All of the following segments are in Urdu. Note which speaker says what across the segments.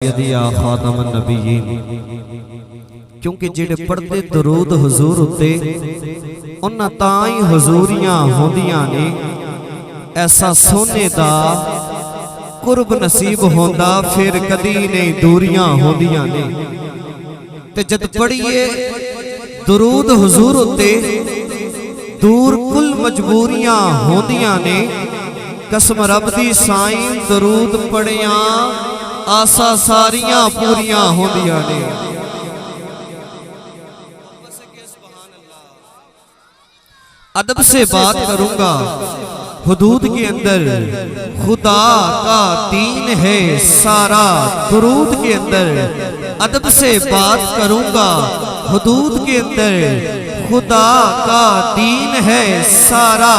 Speaker 1: یا خاتم النبیین کیونکہ جڑے پڑھتے درود حضور اتے انہاں تائیں حضوریاں ہوندیاں نے ایسا سونے دا قرب نصیب ہوندا پھر کدی نہیں دوریاں ہوندیاں نے تے جد پڑھیے درود حضور اتے دور کل مجبوریاں ہوندیاں نے قسم رب دی سائیں درود پڑھیاں آسا ساریاں پوریاں ہوندیاں نے ادب سے بات کروں گا حدود کے اندر خدا کا دین ہے سارا درود کے اندر ادب سے بات کروں گا حدود کے اندر خدا کا دین ہے سارا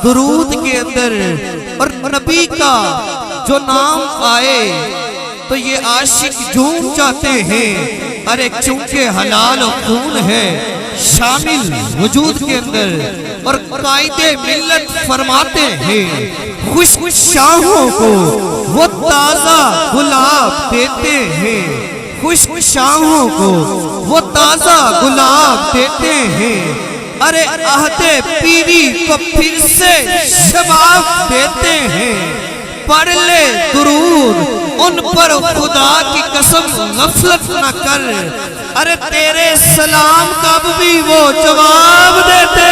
Speaker 1: درود کے اندر اور نبی کا جو نام آئے تو یہ عاشق جھوم جاتے ہیں ارے چونکہ حلال خون ہے شامل وجود کے اندر اور قائد ملت فرماتے ہیں خوش شاہوں کو وہ تازہ گلاب دیتے ہیں خوش شاہوں کو وہ تازہ گلاب دیتے ہیں ارے عہد پیری کو پھر سے شباب دیتے ہیں پڑھ لے درود ان پر خدا کی قسم غفلت نہ کر ارے تیرے سلام کا بھی وہ جواب دیتے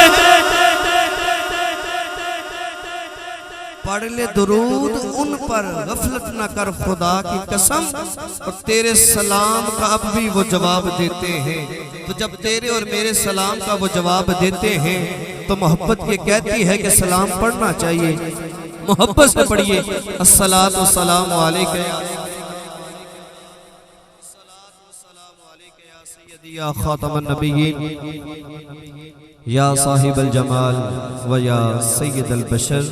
Speaker 1: پڑھ لے درود ان پر غفلت نہ کر خدا کی قسم اور تیرے سلام کا اب بھی وہ جواب دیتے ہیں تو جب تیرے اور میرے سلام کا وہ جواب دیتے ہیں تو محبت یہ کہتی ہے کہ سلام پڑھنا چاہیے محبت سے پڑھیے الصلاۃ والسلام علیکہ یا خاتم النبیین یا صاحب الجمال و یا سید البشر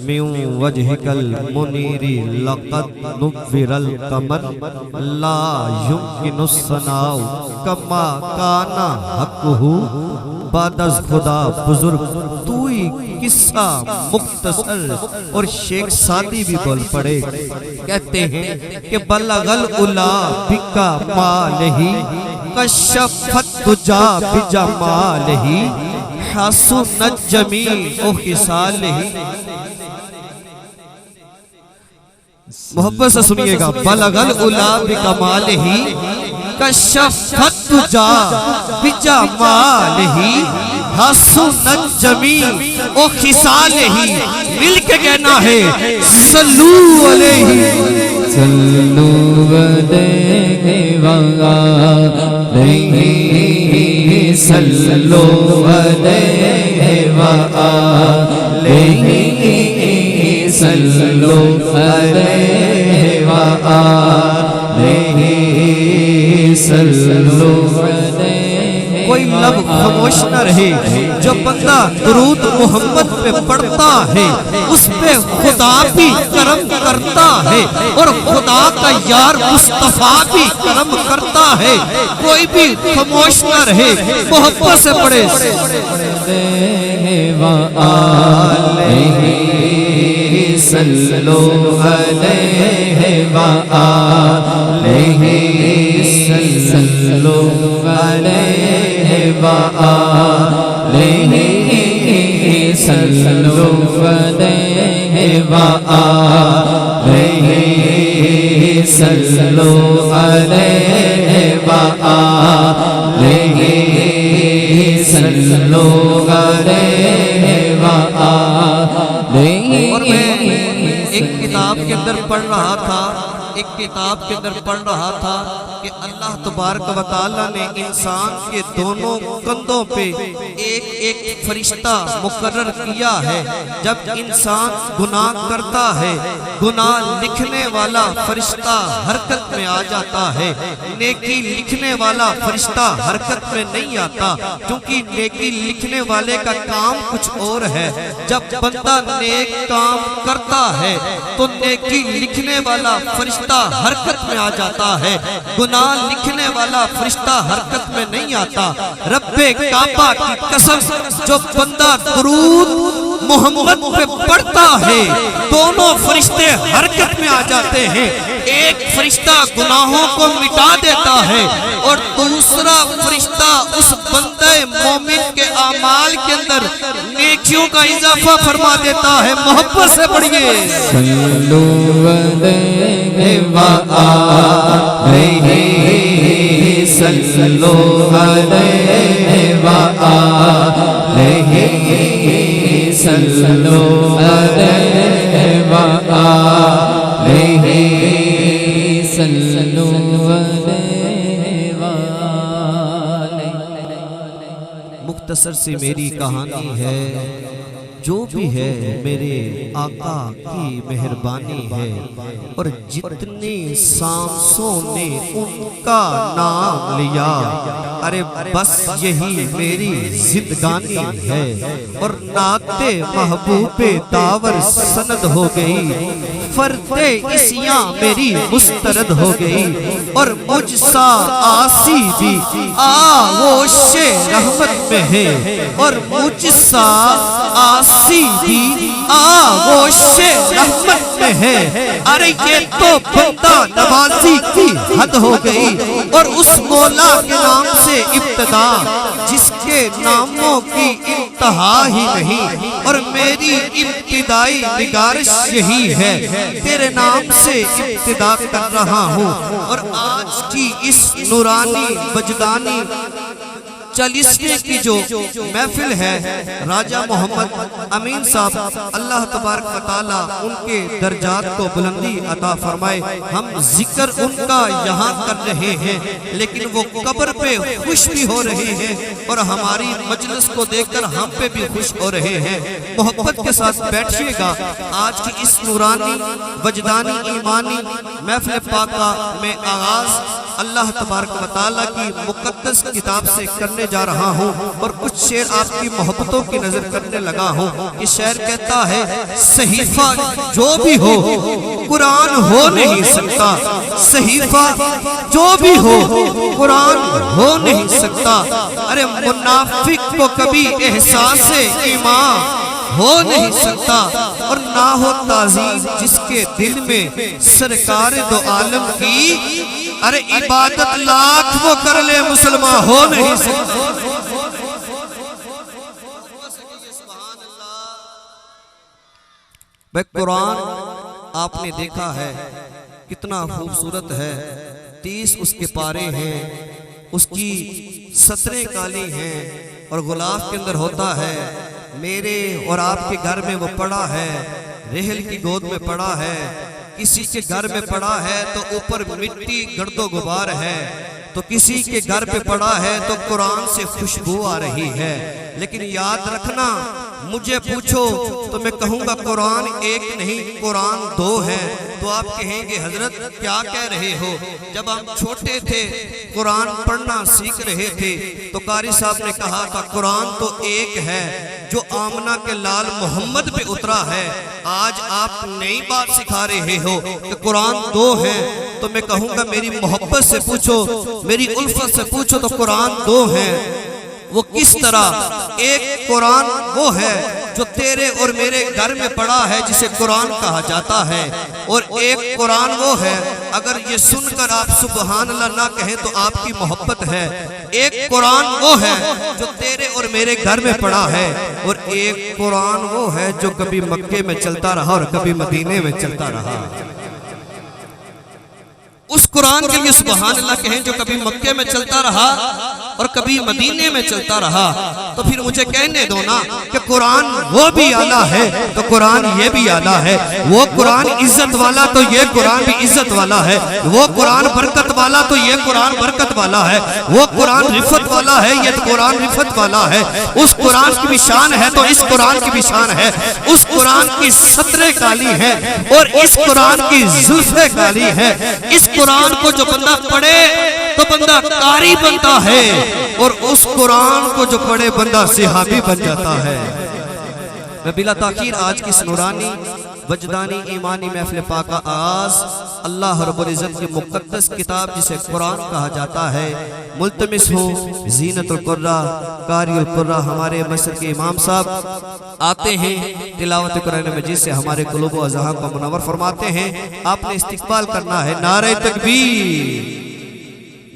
Speaker 1: من وجہک المنیر لقد نور القمر لا یمکن الثناء کما کان حقہ بعد از خدا بزرگ توئی قصہ مختصر اور شیخ سادی بھی بول پڑے کہتے ہیں کہ بلغ العلا بکمالہ کشفت دجا بجمالہ حسنت جمیع خصالہ محبت سے سنیے گا بلغ العلا بکمالہ کشفت دجا بجمالہ حسنت جمیع خصالہ مل کے کہنا ہے صلو علیہ
Speaker 2: صلو علیہ وآلہ صلو علیہ وآلہ صلو علیہ وآلہ صلو علیہ
Speaker 1: کوئی لب خاموش نہ رہے جو بندہ درود محمد پہ پڑھتا ہے اس پہ خدا بھی کرم کرتا ہے اور خدا کا یار مصطفیٰ بھی کرم کرتا ہے کوئی بھی خاموش نہ رہے محبت سے پڑھے
Speaker 2: صلو علیہ وآلہ صلو علیہ وآلہ صلو علیہ وآلہ صلو علیہ وآلہ صلو علیہ وآلہ
Speaker 1: اور میں ایک کتاب کے اندر پڑھ رہا تھا کہ اللہ تبارک و تعالیٰ نے انسان کے دونوں کندھوں پہ ایک ایک فرشتہ مقرر کیا ہے جب انسان گناہ کرتا ہے گناہ لکھنے والا فرشتہ حرکت میں آ جاتا ہے نیکی لکھنے والا فرشتہ حرکت میں نہیں آتا کیونکہ نیکی لکھنے والے کا کام کچھ اور ہے جب بندہ نیک کام کرتا ہے تو نیکی لکھنے والا فرشتہ حرکت میں آ جاتا ہے گناہ لکھنے والا فرشتہ حرکت میں نہیں آتا رب کعبہ کی قسم جو بندہ درود محمد پہ پڑھتا ہے دونوں فرشتے حرکت میں آ جاتے ہیں ایک فرشتہ گناہوں کو مٹا دیتا ہے اور دوسرا فرشتہ اس بندے مومن کے اعمال کے اندر نیکیوں کا اضافہ فرما دیتا ہے. محبت سے پڑھیے
Speaker 2: صلو علیہ وآلہ صلو علیہ وآلہ صلو علیہ وآلہ صلو علیہ وآلہ.
Speaker 1: مختصر سی میری کہانی ہے، جو بھی ہے میرے آقا کی مہربانی ہے، اور جتنی سانسوں نے ان کا نام لیا، ارے بس یہی میری زندگانی ہے. اور نعت محبوب داور سند ہو گئی، فرد عصیاں میری مسترد ہو گئی، اور مجھ سا آسی بھی آغوش رحمت میں ہے، اور مجھ سا آسی بھی آغوش رحمت میں ہے. ارے یہ تو بندہ نوازی کی حد ہو گئی، اور اس مولا کے نام سے ابتدا جس کے ناموں کی انتہا ہی نہیں، اور میری ابتدائی نگارش یہی ہے، تیرے نام سے ابتدا کر رہا ہوں. اور آج کی اس نورانی وجدانی چالیسویں کی جو محفل ہے، راجہ محمد امین صاحب اللہ تبارک و تعالیٰ ان کے درجات کو بلندی عطا فرمائے. ہم ذکر ان کا یہاں کر رہے ہیں، لیکن وہ قبر پہ خوش بھی ہو رہے ہیں، اور ہماری مجلس کو دیکھ کر ہم پہ بھی خوش ہو رہے ہیں. محبت کے ساتھ بیٹھیے گا. آج کی اس نورانی وجدانی ایمانی محفل پاکہ میں آغاز اللہ تبارک و تعالیٰ کی مقدس کتاب سے کرنے جا رہا ہوں، اور کچھ شعر آپ کی محبتوں کی نظر کرنے لگا ہوں. یہ شعر کہتا ہے، صحیفہ جو بھی ہو قرآن ہو نہیں سکتا، صحیفہ جو بھی ہو قرآن ہو نہیں سکتا. ارے منافق کو کبھی احساس ایمان ہو نہیں سکتا، اور نہ ہو تعظیم جس کے دل میں سرکار دو عالم کی، ارے عبادت لاکھ وہ کر لے مسلمان ہو نہیں سکتا. بھائی قرآن آپ نے دیکھا ہے کتنا خوبصورت ہے. 30 اس کے پارے ہیں، اس کی سطریں کالی ہیں، اور غلاف کے اندر ہوتا ہے. میرے اور آپ کے گھر میں وہ پڑا ہے، رحل کی گود میں پڑا ہے، کسی کے گھر میں پڑا ہے تو اوپر مٹی گرد و غبار ہے، تو کسی کے گھر پہ پڑا ہے تو قرآن سے خوشبو آ رہی ہے. لیکن یاد رکھنا، مجھے پوچھو تو میں کہوں گا قرآن ایک نہیں، قرآن 2 ہے. تو آپ کہیں گے حضرت کیا کہہ رہے ہو؟ جب ہم چھوٹے تھے قرآن پڑھنا سیکھ رہے تھے تو قاری صاحب نے کہا تھا قرآن تو ایک ہے جو آمنہ کے لال محمد پہ اترا ہے. آج آپ نئی بات سکھا رہے ہو کہ قرآن 2 ہے. تو میں کہوں گا میری محبت سے پوچھو، میری الفت سے پوچھو تو قرآن 2 ہے. وہ کس طرح؟ ایک قرآن وہ ہے جو تیرے اور میرے گھر میں پڑا ہے جسے قرآن کہا جاتا ہے، اور ایک قرآن وہ ہے اگر یہ سن کر آپ سبحان اللہ نہ کہیں تو آپ کی محبت ہے. ایک قرآن وہ ہے جو تیرے اور میرے گھر میں پڑا ہے، اور ایک قرآن وہ ہے جو کبھی مکے میں چلتا رہا اور کبھی مدینے میں چلتا رہا. اس قرآن کے لیے سبحان اللہ کہیں جو کبھی مکے میں چلتا رہا اور کبھی مدینے میں چلتا رہا. تو پھر مجھے کہنے دو نا کہ قرآن وہ بھی اعلیٰ ہے تو قرآن یہ بھی اعلیٰ ہے. وہ قرآن عزت والا تو یہ قرآن بھی عزت والا ہے. وہ قرآن برکت والا تو یہ قرآن برکت والا ہے. وہ قرآن رفت والا ہے یہ قرآن رفت والا ہے. اس قرآن کی بھی شان ہے تو اس قرآن کی بھی شان ہے. اس قرآن کی سطریں کالی ہیں اور اس قرآن کی زلفیں کالی ہیں. اس قرآن کو جو بندہ پڑھے تو بندہ قاری بنتا ہے، اور اس قرآن کو جو پڑھے بندہ صحابی بن جاتا ہے. میں بلا تاخیر آج کی اس نورانی وجدانی ایمانی محفل پاک کا آغاز اللہ رب العزت کی مقدس کتاب جسے قرآن کہا جاتا ہے، ملتمس ہو زینت القرآ قاری القرآ ہمارے مصر کے امام صاحب آتے ہیں، تلاوت قرآن مجید سے ہمارے قلوب و اذہان کو منور فرماتے ہیں۔ آپ نے استقبال کرنا ہے نعرہ تکبیر۔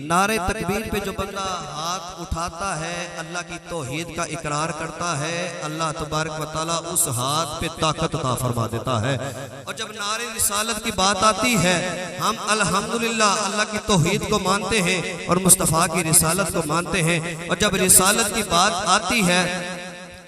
Speaker 1: نعرہ تکبیر پہ جو بندہ ہاتھ اٹھاتا ہے اللہ کی توحید کا اقرار کرتا ہے، اللہ تبارک و تعالیٰ اس ہاتھ پہ طاقت عطا فرما دیتا ہے۔ اور جب نعرہ رسالت کی بات آتی ہے، ہم الحمدللہ اللہ کی توحید کو مانتے ہیں اور مصطفیٰ کی رسالت کو مانتے ہیں، اور جب رسالت کی بات آتی ہے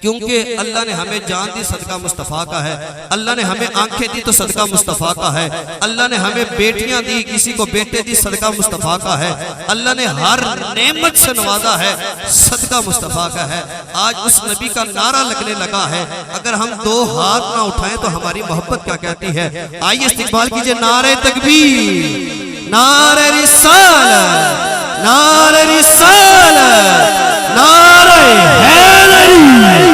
Speaker 1: کیونکہ اللہ نے ہمیں جان دی صدقہ مصطفیٰ کا ہے، اللہ نے ہمیں آنکھیں دی تو صدقہ مصطفیٰ کا ہے، اللہ نے ہمیں بیٹیاں دی کسی کو بیٹے دی صدقہ مصطفیٰ کا ہے، اللہ نے ہر نعمت سے نوازا ہے صدقہ مصطفیٰ کا ہے۔ آج اس نبی کا نعرہ لگنے لگا ہے، اگر ہم دو ہاتھ نہ اٹھائیں تو ہماری محبت کیا کہتی ہے؟ آئیے استقبال کیجئے نعرہ تکبیر، نعرہ رسالت، نعرہ رسالت، نعرہ حیدری۔